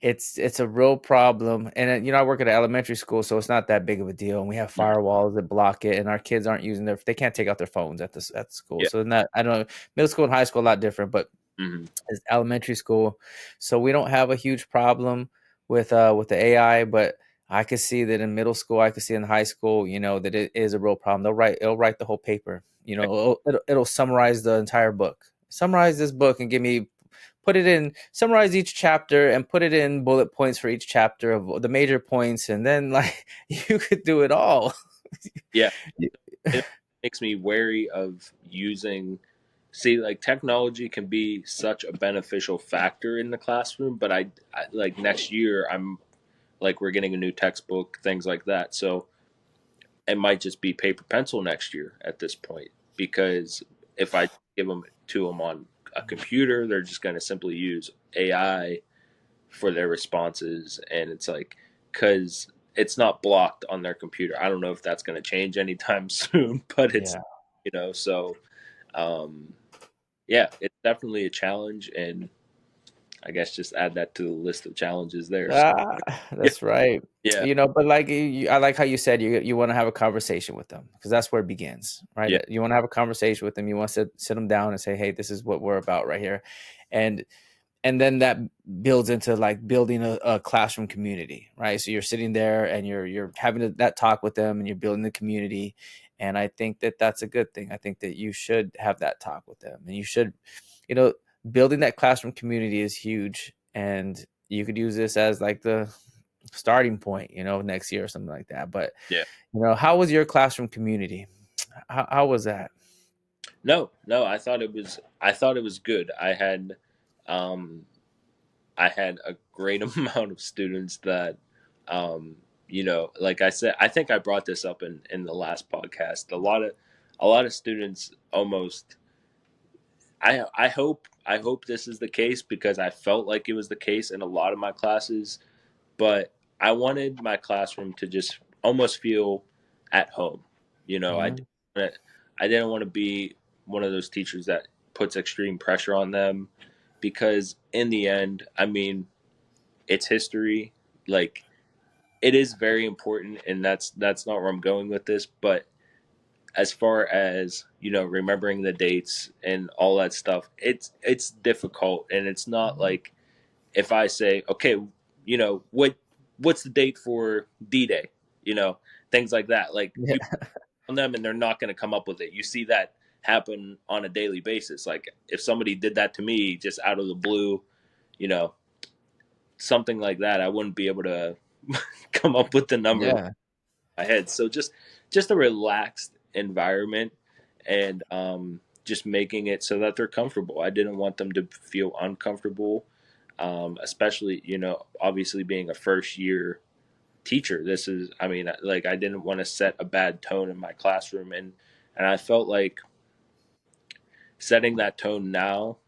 it's it's a real problem. And I work at an elementary school, so it's not that big of a deal. And we have mm, firewalls that block it, and our kids aren't using they can't take out their phones at school. yeah, So not I don't know, middle school and high school a lot different, but hmm, is elementary school. So we don't have a huge problem with the AI, but I could see that in middle school, I could see in high school, that it is a real problem. It'll write the whole paper. It'll summarize the entire book. Summarize this book and put it in, summarize each chapter and put it in bullet points for each chapter of the major points, and then like you could do it all. yeah. It makes me wary of using. See, like technology can be such a beneficial factor in the classroom, but I like next year I'm like we're getting a new textbook, things like that. So it might just be paper pencil next year at this point because if I give them to them on a computer, they're just going to simply use AI for their responses, and it's like because it's not blocked on their computer. I don't know if that's going to change anytime soon, but it's Yeah. so um, yeah, it's definitely a challenge, and I guess just add that to the list of challenges there. So, Ah, yeah, that's right. yeah, But like I like how you said you want to have a conversation with them because that's where it begins, right? yeah, You want to have a conversation with them. You want to sit them down and say, "Hey, this is what we're about right here," and and then that builds into like building a classroom community, right? So you're sitting there and you're having that talk with them and you're building the community, and I think that that's a good thing. I think that you should have that talk with them, and you should, you know, building that classroom community is huge, and you could use this as like the starting point, next year or something like that. But yeah. how was your classroom community? How was that? No, no, I thought it was good. Um, I had a great amount of students that, um, like I said, I think I brought this up in the last podcast. A lot of students almost. I hope this is the case because I felt like it was the case in a lot of my classes, but I wanted my classroom to just almost feel at home. You know, I Hmm. didn't wanna- I didn't want to be one of those teachers that puts extreme pressure on them because in the end, I mean, it's history. Like it is very important, and that's not where I'm going with this. But as far as remembering the dates and all that stuff, it's difficult, and it's not like if I say, okay, what's the date for D-Day, things like that. Like Yeah. you on them, and they're not going to come up with it. You see that happen on a daily basis. Like if somebody did that to me just out of the blue, you know, something like that, I wouldn't be able to come up with the number in Yeah. my head. So just a relaxed environment, and just making it so that they're comfortable. I didn't want them to feel uncomfortable, especially obviously being a first year teacher. This is, I mean, like I didn't want to set a bad tone in my classroom, and I felt like setting that tone now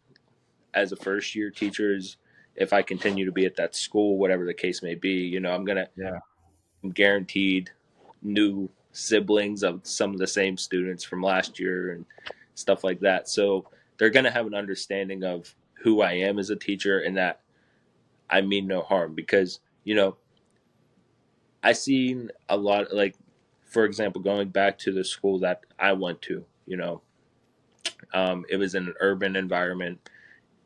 as a first year teacher is, if I continue to be at that school, whatever the case may be, Yeah. I'm guaranteed new siblings of some of the same students from last year and stuff like that. So they're going to have an understanding of who I am as a teacher, and that I mean no harm because, I seen a lot, like, for example, going back to the school that I went to, it was in an urban environment.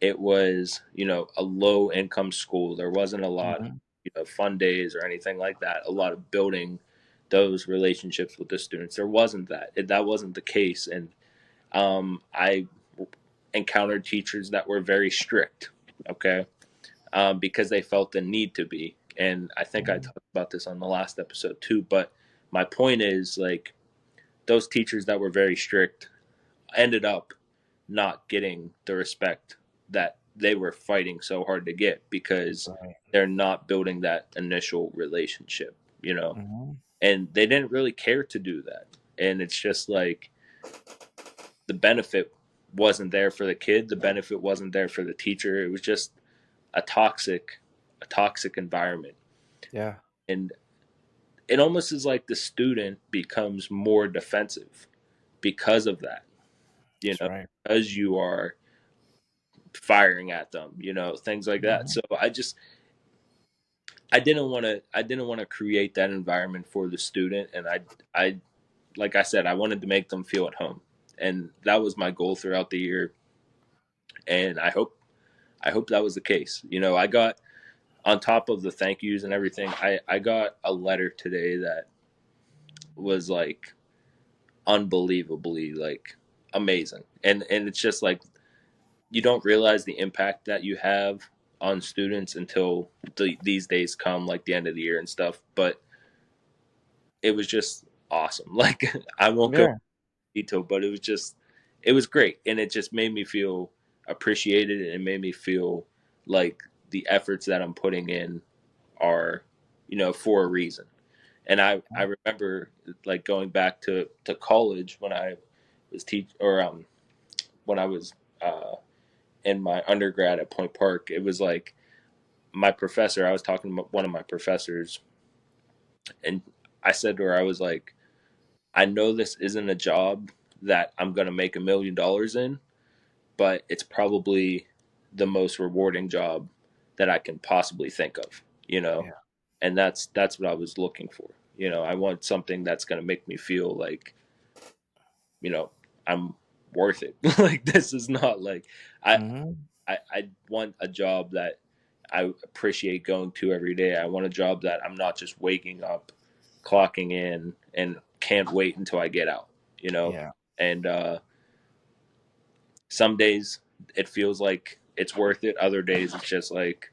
It was, a low income school. There wasn't a lot, Hmm. fun days or anything like that. A lot of building those relationships with the students. There wasn't that. That wasn't the case. And I encountered teachers that were very strict, okay, because they felt the need to be. And I think I talked about this on the last episode too. But my point is, like, those teachers that were very strict ended up not getting the respect that they were fighting so hard to get because Right. they're not building that initial relationship, Hmm. and they didn't really care to do that. And it's just like the benefit. wasn't there for the kid. The benefit wasn't there for the teacher. It was just a toxic, a toxic environment. Yeah, And it almost is like the student becomes more defensive because of that, that's right. because you are firing at them, things like that. Mhm. So I didn't want to create that environment for the student, and I like I said, I wanted to make them feel at home. And that was my goal throughout the year, and I hope that was the case. I got, on top of the thank yous and everything, I got a letter today that was like unbelievably like amazing. And it's just like you don't realize the impact that you have on students until these days come, like the end of the year and stuff. But it was just awesome. Like, I won't go Yeah. into detail, but it was great, and it just made me feel appreciated, and it made me feel like the efforts that I'm putting in are, for a reason. And I remember, like, going back to college when I was when I was in my undergrad at Point Park. It was like my professor. I was talking to one of my professors, and I said to her, I was like, I know this isn't a job that I'm going to make $1 million in, but it's probably the most rewarding job that I can possibly think of, Yeah. and that's what I was looking for. I want something that's going to make me feel like, you know, I'm worth it. Like, this is not like I, Hmm. I want a job that I appreciate going to every day. I want a job that I'm not just waking up, clocking in, and can't wait until I get out. You know, Yeah. and some days it feels like it's worth it. Other days it's just like,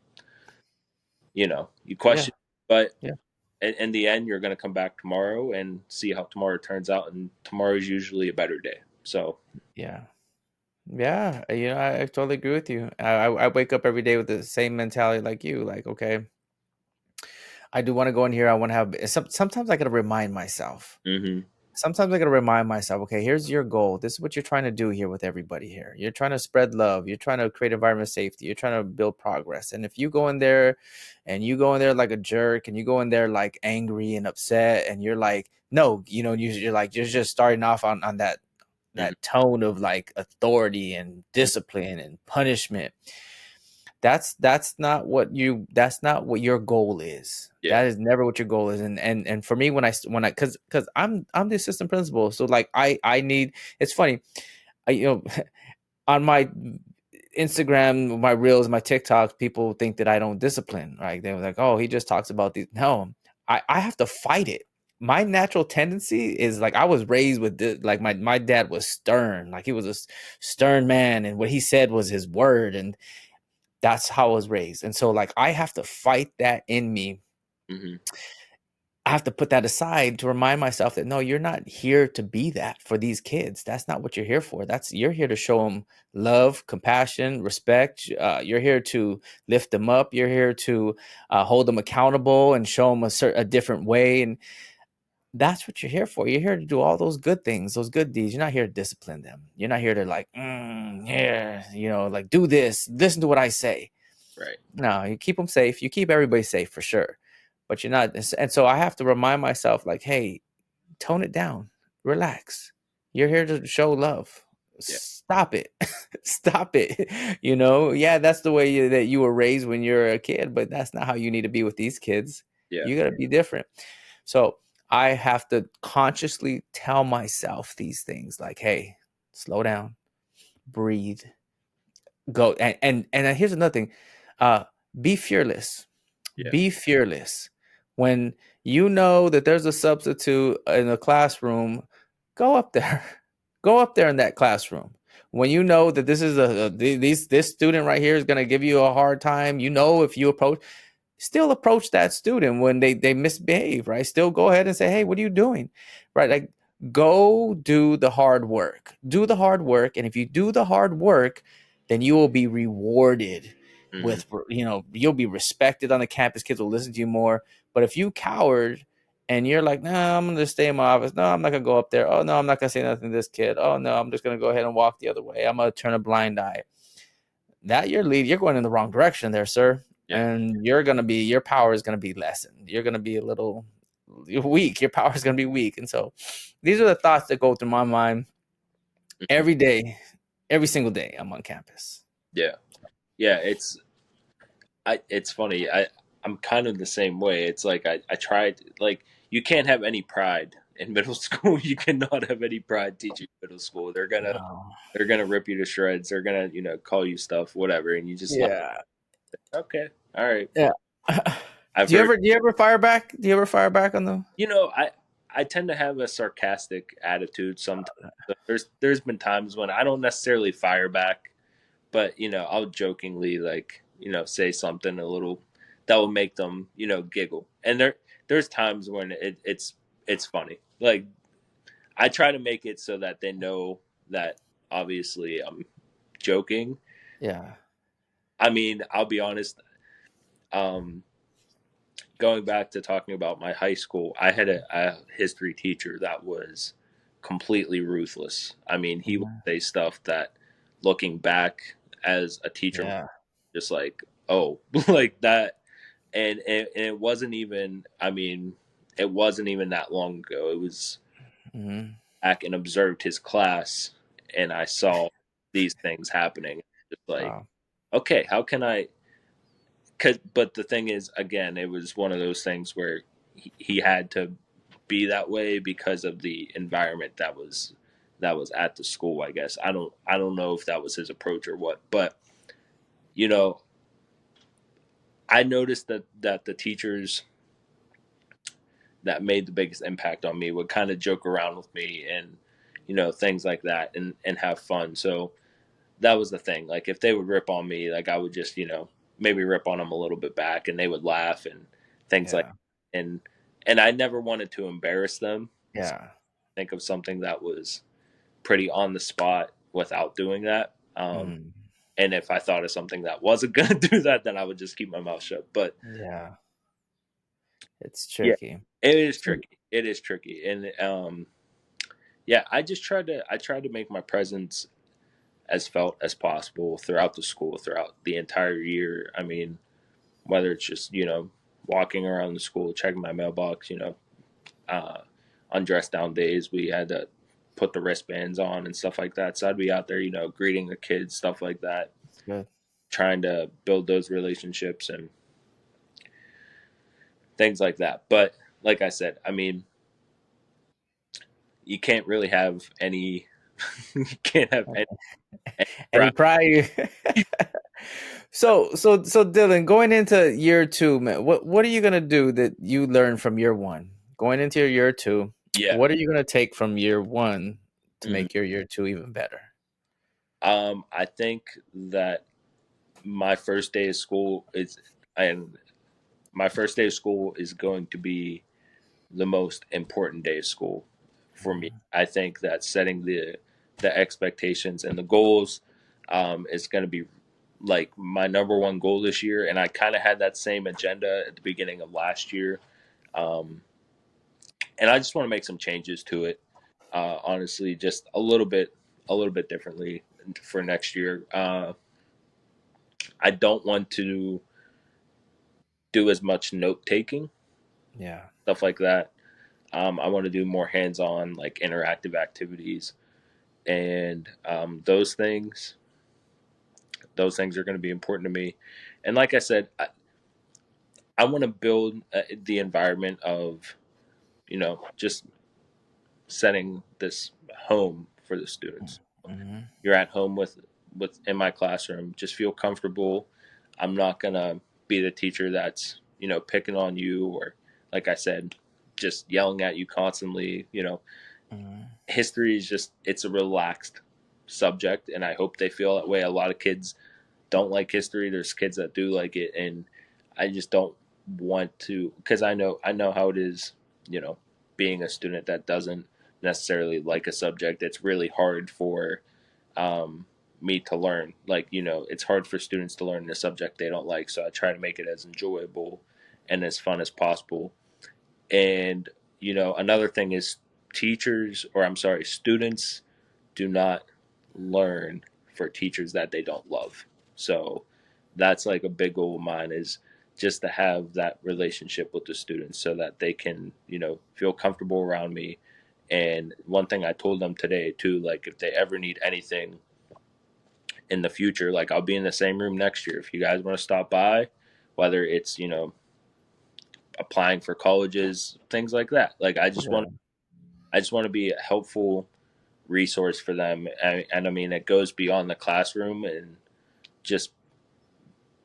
you Yeah. question, but Yeah. in the end, you're going to come back tomorrow and see how tomorrow turns out, and tomorrow is usually a better day. So, Yeah. Yeah. I totally agree with you. I wake up every day with the same mentality like you. Like, okay, I do want to go in here. I want to have sometimes I gotta remind myself. hmm Sometimes I gotta remind myself, okay, here's your goal. This is what you're trying to do here with everybody here. You're trying to spread love. You're trying to create environment safety. You're trying to build progress. And if you go in there and you go in there like a jerk and you go in there like angry and upset and you're like, no, you're like you're just starting off on hmm that tone of like authority and discipline and punishment. That's not what your goal is. yeah, That is never what your goal is. And for me, when I because I'm the assistant principal, so like I need. It's funny, on my Instagram, my reels, my TikToks, people think that I don't discipline. Right? They were like, oh, he just talks about these. No, I have to fight it. My natural tendency is like I was raised with this, like my dad was stern, like he was a stern man, and what he said was his word, and that's how I was raised. And so like I have to fight that in me. hmm I have to put that aside to remind myself that no, you're not here to be that for these kids. That's not what you're here for. You're here to show them love, compassion, respect. You're here to lift them up. You're here to hold them accountable and show them a different way. And that's what you're here for. You're here to do all those good things, those good deeds. You're not here to discipline them. You're not here to like, yeah, like do this, listen to what I say. right, No, you keep them safe. You keep everybody safe for sure. But you're not. And so I have to remind myself, like, hey, tone it down, relax. You're here to show love. yeah, Stop it. Stop it. Yeah, that's the way that you were raised when you're a kid, but that's not how you need to be with these kids. yeah, You got to be different. So I have to consciously tell myself these things like, hey, slow down, breathe, go. And here's another thing, uh, be fearless. yeah, Be fearless. When you know that there's a substitute in a classroom, go up there. Go up there in that classroom. When you know that this is this student right here is going to give you a hard time, if you still approach that student when they misbehave, right? Still go ahead and say, hey, what are you doing? Right? Like, go do the hard work. Do the hard work. And if you do the hard work, then you will be rewarded hmm with, you'll be respected on the campus. Kids will listen to you more. But if you coward and you're like, nah, I'm gonna just stay in my office. No, I'm not gonna go up there. Oh no, I'm not gonna say nothing to this kid. Oh no, I'm just gonna go ahead and walk the other way. I'm gonna turn a blind eye. That you're going in the wrong direction there, sir. Yeah. And your power is gonna be lessened. You're gonna be a little weak. Your power is gonna be weak. And so these are the thoughts that go through my mind Mhm. every day, every single day I'm on campus. Yeah. Yeah. It's funny. I'm kind of the same way. It's like I tried, like, you can't have any pride in middle school. You cannot have any pride teaching middle school. No. They're gonna rip you to shreds. They're gonna, call you stuff, whatever, and you just like, Yeah. okay, all right. Yeah. I've heard. Do you ever fire back? Do you ever fire back on them? I tend to have a sarcastic attitude sometimes. So there's been times when I don't necessarily fire back, but I'll jokingly, like, say something a little that will make them, giggle. And there's times when it's funny. Like, I try to make it so that they know that obviously I'm joking. Yeah. I mean, I'll be honest. Um, Going back to talking about my high school, I had a history teacher that was completely ruthless. I mean, he would Mhm. say stuff that, looking back as a teacher, Yeah. just like, oh, like that. And it wasn't even, I mean, it wasn't even that long ago. It was Mhm. back and observed his class, and I saw these things happening. Just like, Wow. okay, how can I? But the thing is, again, it was one of those things where he had to be that way because of the environment that was at the school. I guess I don't know if that was his approach or what, but you know, I noticed that the teachers that made the biggest impact on me would kind of joke around with me and things like that, and have fun. So that was the thing. Like, if they would rip on me, like, I would just maybe rip on them a little bit back, and they would laugh and things like. Yeah. And I never wanted to embarrass them. So Yeah. think of something that was pretty on the spot without doing that. Mm. And if I thought of something that wasn't going to do that, then I would just keep my mouth shut. But Yeah. It's yeah, tricky. it is So, tricky. It is tricky. And yeah, I tried to make my presence as felt as possible throughout the school, throughout the entire year. I mean, whether it's just walking around the school, checking my mailbox, uh, on dress down days, we had to put the wristbands on and stuff like that. So I'd be out there, greeting the kids, stuff like that, it's good. trying to build those relationships and things like that. But like I said, I mean, you can't really have any, you can't have any Any pride. pride? So Dylan, going into year two, man, what are you gonna do that you learned from year one? Going into your year two, Yeah. what are you gonna take from year one to Mhm. make your year two even better? I think that my first day of school is, and my first day of school is going to be the most important day of school for me. Mhm. I think that setting the expectations and the goals is going to be like my number one goal this year. And I kind of had that same agenda at the beginning of last year, um, and I just want to make some changes to it. Honestly, just a little bit differently for next year. I don't want to do as much note taking, Yeah. stuff like that. I want to do more hands-on, like, interactive activities, and those things are going to be important to me. And like I said, I want to build the environment of just setting this home for the students. Mm-hmm. You're at home with in my classroom. Just feel comfortable. I'm not gonna be the teacher that's picking on you, or, like I said, just yelling at you constantly. Mm-hmm. History is just, it's a relaxed subject, and I hope they feel that way. A lot of kids don't like history. There's kids that do like it, and I just don't want to, because I know how it is, you know, being a student that doesn't necessarily like a subject. It's really hard for um, me to learn. Like, it's hard for students to learn a subject they don't like. So I try to make it as enjoyable and as fun as possible. And another thing is teachers, or I'm sorry, students do not learn for teachers that they don't love. So that's like a big goal of mine, is just to have that relationship with the students so that they can, feel comfortable around me. And one thing I told them today too, like if they ever need anything in the future, like I'll be in the same room next year. If you guys want to stop by, whether it's, applying for colleges, things like that. Like Yeah. I just want to be a helpful resource for them. And I mean, it goes beyond the classroom, and just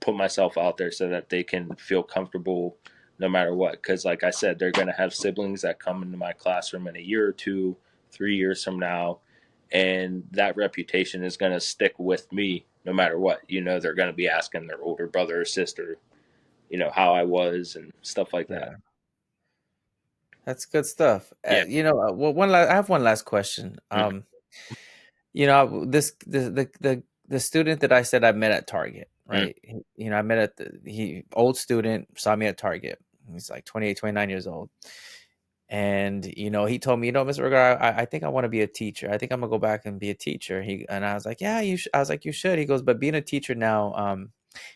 put myself out there so that they can feel comfortable no matter what. Because, like I said, they're going to have siblings that come into my classroom in a year or two, 3 years from now. And that reputation is going to stick with me no matter what. They're going to be asking their older brother or sister, how I was and stuff like that. Yeah. That's good stuff. Yeah. Well, I have one last question. Mhm. The student that I said I met at Target, Mhm. right? I met at he old student saw me at Target. He's like 28, 29 years old. And he told me, Mr. Vergara, I think I want to be a teacher. I think I'm gonna go back and be a teacher. I was like, yeah, you should. I was like, you should. He goes, but being a teacher now,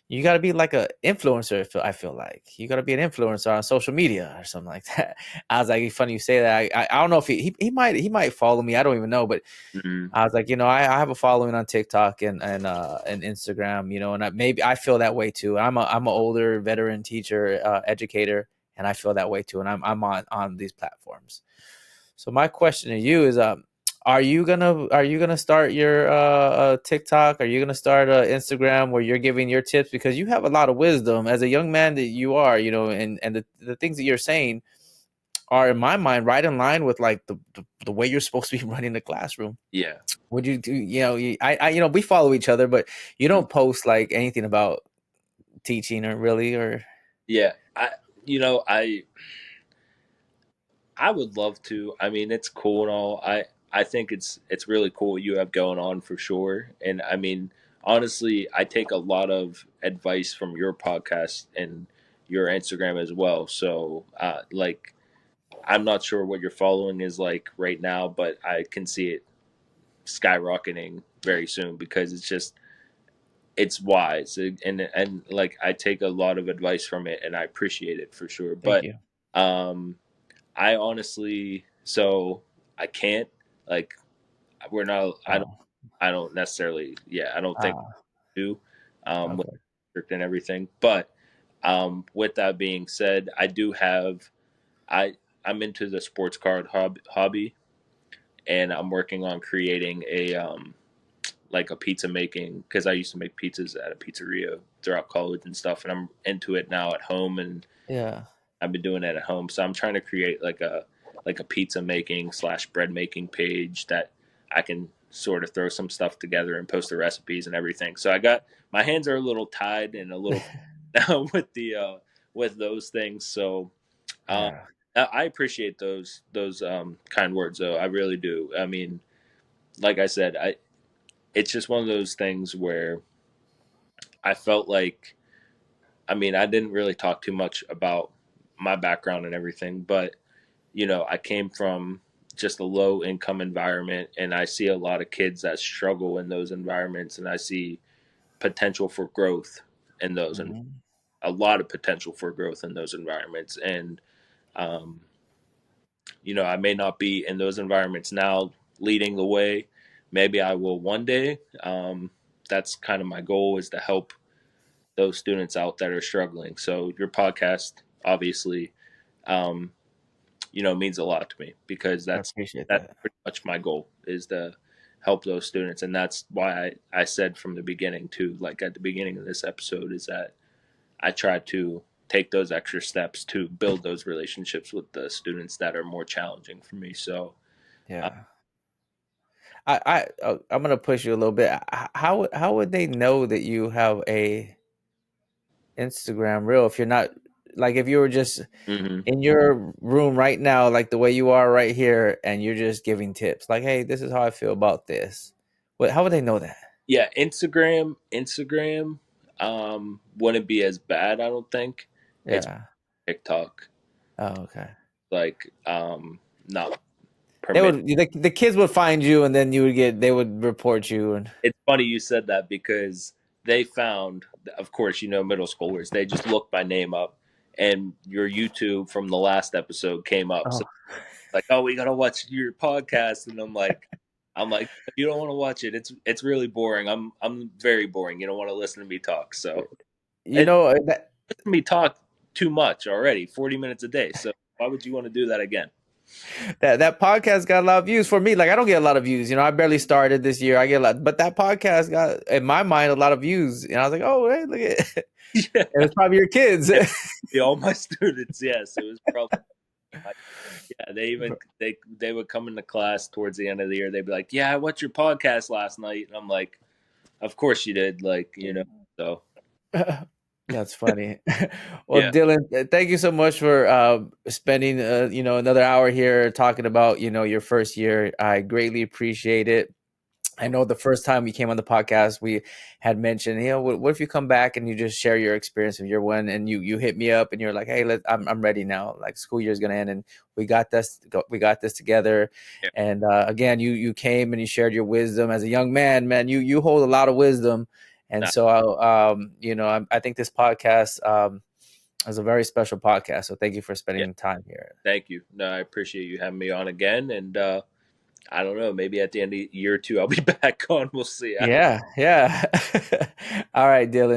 you got to be like a influencer. I feel like you got to be an influencer on social media or something like that. I was like, funny you say that. I don't know if he might follow me. I don't even know, but Mhm. I was like, I have a following on TikTok and Instagram, and maybe I feel that way too. I'm an older veteran teacher, educator, and I feel that way too. And I'm on these platforms. So my question to you is, are you gonna start your TikTok? Are you gonna start Instagram where you're giving your tips, because you have a lot of wisdom as a young man that you are, and the things that you're saying are, in my mind, right in line with like the way you're supposed to be running the classroom. Yeah. Would you do? We follow each other, but you Mhm. don't post like anything about teaching or really or Yeah. I would love to. I mean, it's cool and all. I think it's really cool what you have going on for sure. And I mean, honestly, I take a lot of advice from your podcast and your Instagram as well. So, like, I'm not sure what your following is like right now, but I can see it skyrocketing very soon, because it's wise, and like I take a lot of advice from it, and I appreciate it for sure. thank But you. um I honestly, so I can't, like, we're not. I don't. Oh, I don't necessarily. Yeah, I don't think ah, we do, with okay. district and everything. But with that being said, I do have. I I'm into the sports card hobby, and I'm working on creating a like a pizza making, because I used to make pizzas at a pizzeria throughout college and stuff, and I'm into it now at home, and Yeah. I've been doing it at home. So I'm trying to create like a pizza making slash bread making page that I can sort of throw some stuff together and post the recipes and everything. So I got my hands are a little tied and a little now with the with those things. So um, Yeah. I appreciate those kind words though. I really do. I mean, like I said, I it's just one of those things where I felt like, I mean, I didn't really talk too much about my background and everything, but I came from just a low income environment, and I see a lot of kids that struggle in those environments, and I see potential for growth in those, and Mhm. a lot of potential for growth in those environments. And um, I may not be in those environments now leading the way. Maybe I will one day. That's kind of my goal, is to help those students out that are struggling. So your podcast, obviously, um, means a lot to me, because I that's appreciate that's that. pretty much my goal, is to help those students. And that's why I said from the beginning too, like at the beginning of this episode, is that I try to take those extra steps to build those relationships with the students that are more challenging for me. So Yeah. I'm gonna push you a little bit. How would they know that you have a Instagram reel if you're not, like, if you were just mhm. in your room right now, like the way you are right here, and you're just giving tips, like, hey, this is how I feel about this. How would they know that? Yeah, Instagram wouldn't be as bad, I don't think. It's Yeah. TikTok. Oh, okay. like not They permitted. would the kids would find you, and then you would get they would report you. And It's funny you said that because they found, of course, middle schoolers. They just looked my name up, and your YouTube from the last episode came up. So oh, like, oh, we gotta watch your podcast, and I'm like, you don't want to watch it. It's really boring. I'm very boring. You don't want to listen to me talk. So you and know that listen to me talk too much already, 40 minutes a day. So why would you want to do that again? that podcast got a lot of views for me. Like I don't get a lot of views. I barely started this year. I get a lot, but that podcast got in my mind a lot of views, and I was like, oh, hey, look at it. It Yeah, was probably your kids. yeah, all my students. Yes, it was probably. Yeah, they would come into class towards the end of the year. They'd be like, "Yeah, I watched your podcast last night," and I'm like, "Of course you did." So That's funny. Well, yeah, Dylan, thank you so much for spending another hour here talking about your first year. I greatly appreciate it. I know the first time we came on the podcast, we had mentioned, what if you come back and you just share your experience of year one, and you hit me up and you're like, hey, I'm ready now. Like school year is gonna end, and we got this together. yeah, And again, you came and you shared your wisdom as a young man. Man, you hold a lot of wisdom, and nah, so I think this podcast is a very special podcast. So thank you for yeah. spending time here. Thank you. No, I appreciate you having me on again, and I don't know, maybe at the end of year two, I'll be back on. We'll see. Yeah, yeah. All right, Dylan.